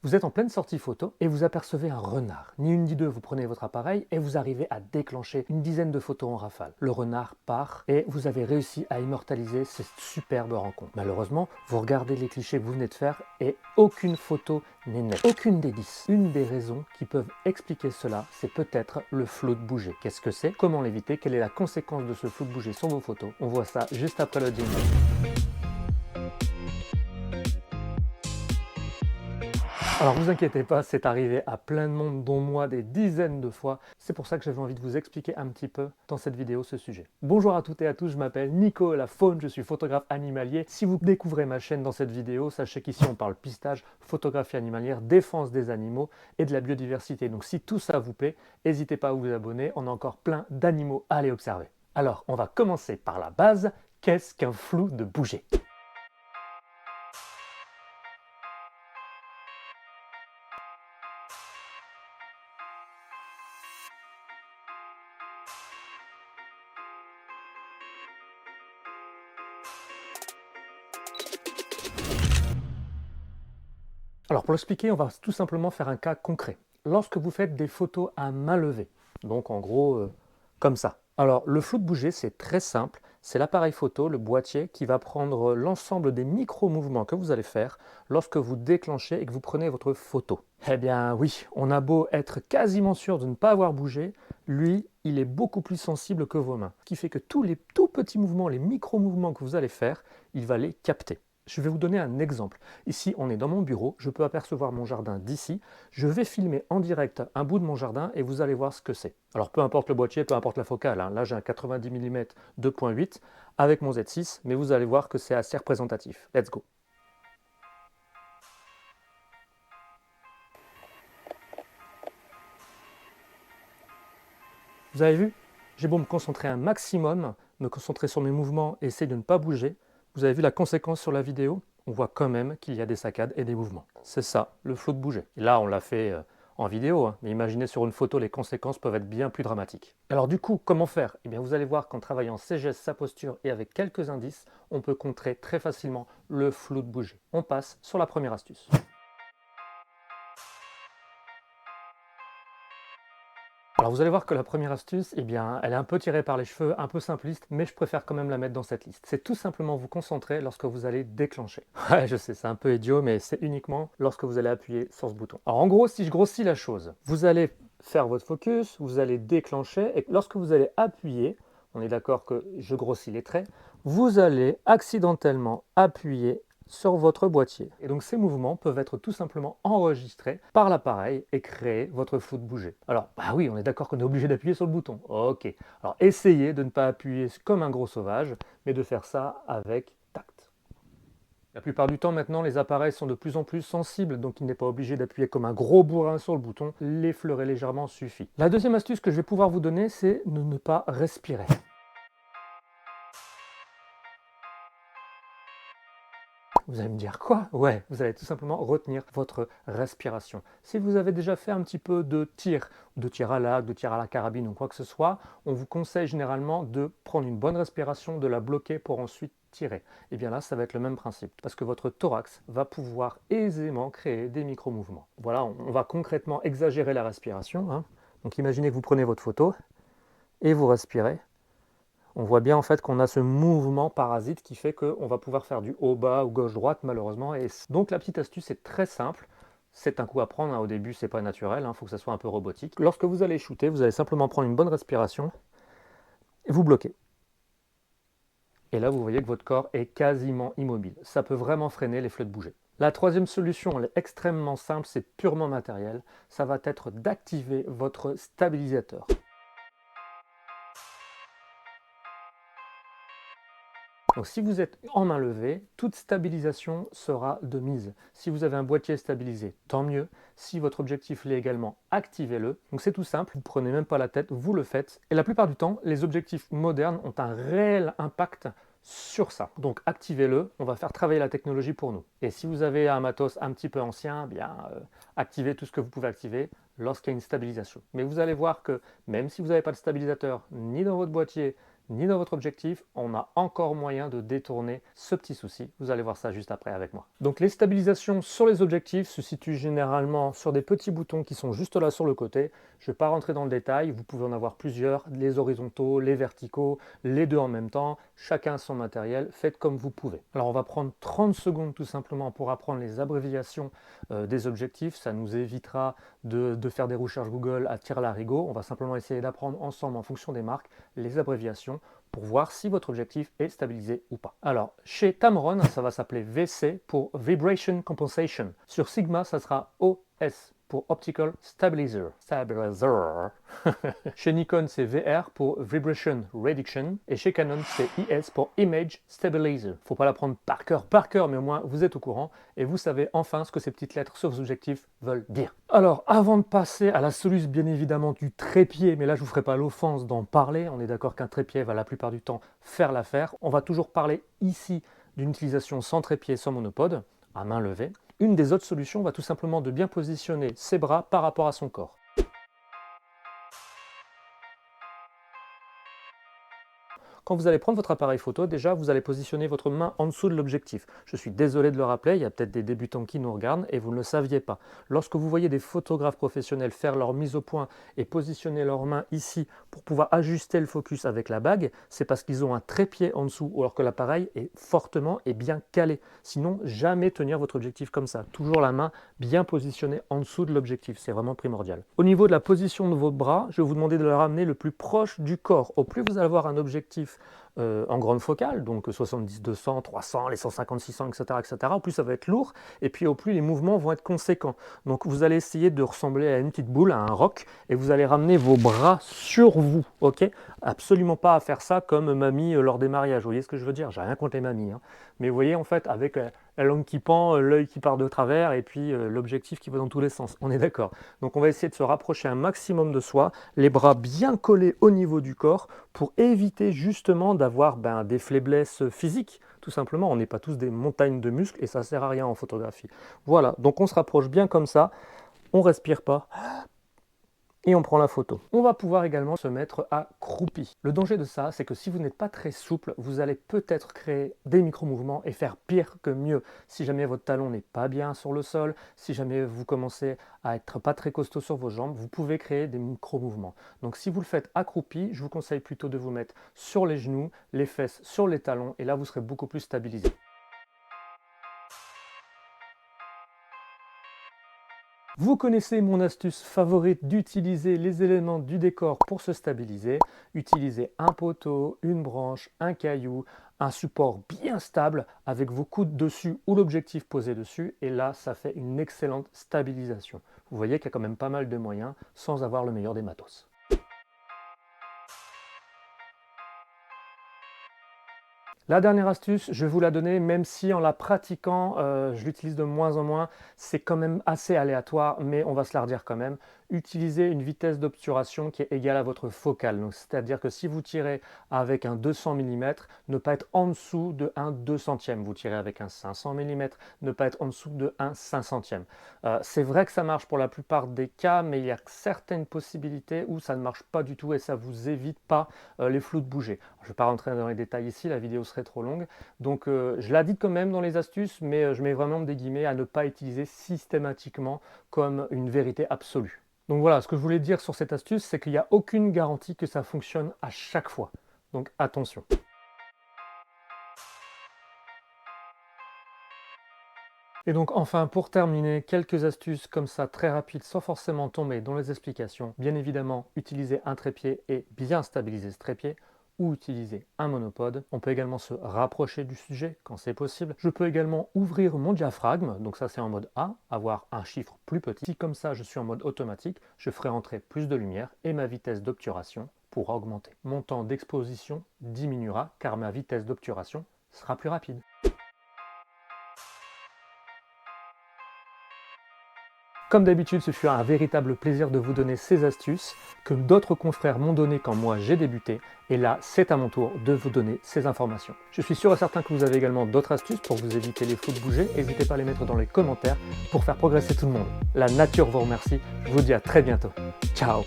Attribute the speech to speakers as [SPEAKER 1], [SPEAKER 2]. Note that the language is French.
[SPEAKER 1] Vous êtes en pleine sortie photo et vous apercevez un renard. Ni une ni deux, vous prenez votre appareil et vous arrivez à déclencher une dizaine de photos en rafale. Le renard part et vous avez réussi à immortaliser cette superbe rencontre. Malheureusement, vous regardez les clichés que vous venez de faire et aucune photo n'est nette. Aucune des 10. Une des raisons qui peuvent expliquer cela, c'est peut-être le flou de bouger. Qu'est-ce que c'est? Comment l'éviter? Quelle est la conséquence de ce flou de bouger sur vos photos? On voit ça juste après le jingle. Alors vous inquiétez pas, c'est arrivé à plein de monde, dont moi, des dizaines de fois. C'est pour ça que j'avais envie de vous expliquer un petit peu dans cette vidéo ce sujet. Bonjour à toutes et à tous, je m'appelle Nico la Faune, je suis photographe animalier. Si vous découvrez ma chaîne dans cette vidéo, sachez qu'ici on parle pistage, photographie animalière, défense des animaux et de la biodiversité. Donc si tout ça vous plaît, n'hésitez pas à vous abonner, on a encore plein d'animaux à aller observer. Alors on va commencer par la base, qu'est-ce qu'un flou de bouger? Alors pour l'expliquer, on va tout simplement faire un cas concret. Lorsque vous faites des photos à main levée, donc en gros comme ça. Alors le flou de bouger, c'est très simple. C'est l'appareil photo, le boîtier, qui va prendre l'ensemble des micro-mouvements que vous allez faire lorsque vous déclenchez et que vous prenez votre photo. Eh bien oui, on a beau être quasiment sûr de ne pas avoir bougé, lui, il est beaucoup plus sensible que vos mains. Ce qui fait que tous les tout petits mouvements, les micro-mouvements que vous allez faire, il va les capter. Je vais vous donner un exemple. Ici, on est dans mon bureau, je peux apercevoir mon jardin d'ici. Je vais filmer en direct un bout de mon jardin et vous allez voir ce que c'est. Alors peu importe le boîtier, peu importe la focale, hein. Là j'ai un 90 mm 2.8 avec mon Z6, mais vous allez voir que c'est assez représentatif. Let's go. Vous avez vu? J'ai beau me concentrer un maximum, me concentrer sur mes mouvements et essayer de ne pas bouger. Vous avez vu la conséquence sur la vidéo? On voit quand même qu'il y a des saccades et des mouvements. C'est ça, le flou de bouger. Et là, on l'a fait en vidéo, hein, mais imaginez sur une photo, les conséquences peuvent être bien plus dramatiques. Alors du coup, comment faire? Eh bien, vous allez voir qu'en travaillant ses gestes, sa posture et avec quelques indices, on peut contrer très facilement le flou de bouger. On passe sur la première astuce. Alors vous allez voir que la première astuce, eh bien, elle est un peu tirée par les cheveux, un peu simpliste, mais je préfère quand même la mettre dans cette liste. C'est tout simplement vous concentrer lorsque vous allez déclencher. Ouais, je sais, c'est un peu idiot, mais c'est uniquement lorsque vous allez appuyer sur ce bouton. Alors en gros, si je grossis la chose, vous allez faire votre focus, vous allez déclencher, et lorsque vous allez appuyer, on est d'accord que je grossis les traits, vous allez accidentellement appuyer sur votre boîtier. Et donc ces mouvements peuvent être tout simplement enregistrés par l'appareil et créer votre flou de bouger. Alors, bah oui, on est d'accord qu'on est obligé d'appuyer sur le bouton. Ok. Alors essayez de ne pas appuyer comme un gros sauvage, mais de faire ça avec tact. La plupart du temps maintenant, les appareils sont de plus en plus sensibles, donc il n'est pas obligé d'appuyer comme un gros bourrin sur le bouton, l'effleurer légèrement suffit. La deuxième astuce que je vais pouvoir vous donner, c'est de ne pas respirer. Vous allez me dire quoi? Ouais, vous allez tout simplement retenir votre respiration. Si vous avez déjà fait un petit peu de tir à l'arc, de tir à la carabine ou quoi que ce soit, on vous conseille généralement de prendre une bonne respiration, de la bloquer pour ensuite tirer. Et bien là, ça va être le même principe, parce que votre thorax va pouvoir aisément créer des micro-mouvements. Voilà, on va concrètement exagérer la respiration, hein. Donc imaginez que vous prenez votre photo et vous respirez. On voit bien en fait qu'on a ce mouvement parasite qui fait qu'on va pouvoir faire du haut-bas ou gauche-droite malheureusement. Et donc la petite astuce est très simple. C'est un coup à prendre, hein. Au début c'est pas naturel, il faut que ça soit un peu robotique. Lorsque vous allez shooter, vous allez simplement prendre une bonne respiration et vous bloquez. Et là vous voyez que votre corps est quasiment immobile. Ça peut vraiment freiner les flux de bouger. La troisième solution, elle est extrêmement simple, c'est purement matériel. Ça va être d'activer votre stabilisateur. Donc si vous êtes en main levée, toute stabilisation sera de mise. Si vous avez un boîtier stabilisé, tant mieux. Si votre objectif l'est également, activez-le. Donc c'est tout simple, vous ne prenez même pas la tête, vous le faites. Et la plupart du temps, les objectifs modernes ont un réel impact sur ça. Donc activez-le, on va faire travailler la technologie pour nous. Et si vous avez un matos un petit peu ancien, bien activez tout ce que vous pouvez activer lorsqu'il y a une stabilisation. Mais vous allez voir que même si vous n'avez pas de stabilisateur ni dans votre boîtier, ni dans votre objectif, on a encore moyen de détourner ce petit souci. Vous allez voir ça juste après avec moi. Donc les stabilisations sur les objectifs se situent généralement sur des petits boutons qui sont juste là sur le côté. Je ne vais pas rentrer dans le détail, vous pouvez en avoir plusieurs, les horizontaux, les verticaux, les deux en même temps, chacun son matériel, faites comme vous pouvez. Alors on va prendre 30 secondes tout simplement pour apprendre les abréviations des objectifs, ça nous évitera de faire des recherches Google à tire-larigot. On va simplement essayer d'apprendre ensemble en fonction des marques les abréviations pour voir si votre objectif est stabilisé ou pas. Alors, chez Tamron, ça va s'appeler VC pour Vibration Compensation. Sur Sigma, ça sera OS pour Optical Stabilizer. Chez Nikon, c'est VR pour Vibration Reduction. Et chez Canon, c'est IS pour Image Stabilizer. Faut pas l'apprendre par cœur, mais au moins vous êtes au courant et vous savez enfin ce que ces petites lettres sur vos objectifs veulent dire. Alors, avant de passer à la solution bien évidemment du trépied, mais là je vous ferai pas l'offense d'en parler, on est d'accord qu'un trépied va la plupart du temps faire l'affaire. On va toujours parler ici d'une utilisation sans trépied, sans monopode, à main levée. Une des autres solutions va tout simplement de bien positionner ses bras par rapport à son corps. Quand vous allez prendre votre appareil photo, déjà vous allez positionner votre main en dessous de l'objectif. Je suis désolé de le rappeler, il y a peut-être des débutants qui nous regardent et vous ne le saviez pas. Lorsque vous voyez des photographes professionnels faire leur mise au point et positionner leurs mains ici pour pouvoir ajuster le focus avec la bague, c'est parce qu'ils ont un trépied en dessous, alors que l'appareil est fortement et bien calé. Sinon, jamais tenir votre objectif comme ça. Toujours la main bien positionnée en dessous de l'objectif, c'est vraiment primordial. Au niveau de la position de vos bras, je vais vous demander de le ramener le plus proche du corps. Au plus vous allez avoir un objectif en grande focale, donc 70, 200, 300, les 150, 600, etc., etc. Au plus ça va être lourd, et puis au plus les mouvements vont être conséquents. Donc vous allez essayer de ressembler à une petite boule, à un roc, et vous allez ramener vos bras sur vous, ok? Absolument pas à faire ça comme mamie lors des mariages, vous voyez ce que je veux dire? J'ai rien contre les mamies, hein. Mais vous voyez en fait avec la langue qui pend, l'œil qui part de travers, et puis l'objectif qui va dans tous les sens, on est d'accord. Donc on va essayer de se rapprocher un maximum de soi, les bras bien collés au niveau du corps, pour éviter justement d'avoir des faiblesses physiques. Tout simplement, on n'est pas tous des montagnes de muscles et ça ne sert à rien en photographie. Voilà, donc on se rapproche bien comme ça, on respire pas et on prend la photo. On va pouvoir également se mettre accroupi. Le danger de ça, c'est que si vous n'êtes pas très souple, vous allez peut-être créer des micro-mouvements et faire pire que mieux. Si jamais votre talon n'est pas bien sur le sol, si jamais vous commencez à être pas très costaud sur vos jambes, vous pouvez créer des micro-mouvements. Donc si vous le faites accroupi, je vous conseille plutôt de vous mettre sur les genoux, les fesses sur les talons et là vous serez beaucoup plus stabilisé. Vous connaissez mon astuce favorite d'utiliser les éléments du décor pour se stabiliser. Utilisez un poteau, une branche, un caillou, un support bien stable avec vos coudes dessus ou l'objectif posé dessus et là ça fait une excellente stabilisation. Vous voyez qu'il y a quand même pas mal de moyens sans avoir le meilleur des matos. La dernière astuce, je vais vous la donner, même si en la pratiquant, je l'utilise de moins en moins, c'est quand même assez aléatoire, mais on va se la redire quand même. Utilisez une vitesse d'obturation qui est égale à votre focale. C'est-à-dire que si vous tirez avec un 200 mm, ne pas être en dessous de 1 200e. Vous tirez avec un 500 mm, ne pas être en dessous de 1 500e. C'est vrai que ça marche pour la plupart des cas, mais il y a certaines possibilités où ça ne marche pas du tout et ça ne vous évite pas les flous de bouger. Je ne vais pas rentrer dans les détails ici, la vidéo serait trop longue. Donc je la dis quand même dans les astuces, mais je mets vraiment des guillemets à ne pas utiliser systématiquement comme une vérité absolue. Donc voilà, ce que je voulais dire sur cette astuce, c'est qu'il n'y a aucune garantie que ça fonctionne à chaque fois. Donc attention. Et donc enfin, pour terminer, quelques astuces comme ça, très rapides, sans forcément tomber dans les explications. Bien évidemment, utiliser un trépied et bien stabiliser ce trépied, ou utiliser un monopode. On peut également se rapprocher du sujet quand c'est possible. Je peux également ouvrir mon diaphragme, donc ça c'est en mode A, avoir un chiffre plus petit. Si comme ça je suis en mode automatique, je ferai entrer plus de lumière et ma vitesse d'obturation pourra augmenter. Mon temps d'exposition diminuera car ma vitesse d'obturation sera plus rapide. Comme d'habitude, ce fut un véritable plaisir de vous donner ces astuces que d'autres confrères m'ont donné quand moi j'ai débuté. Et là, c'est à mon tour de vous donner ces informations. Je suis sûr et certain que vous avez également d'autres astuces pour vous éviter les flous de bouger. N'hésitez pas à les mettre dans les commentaires pour faire progresser tout le monde. La nature vous remercie. Je vous dis à très bientôt. Ciao!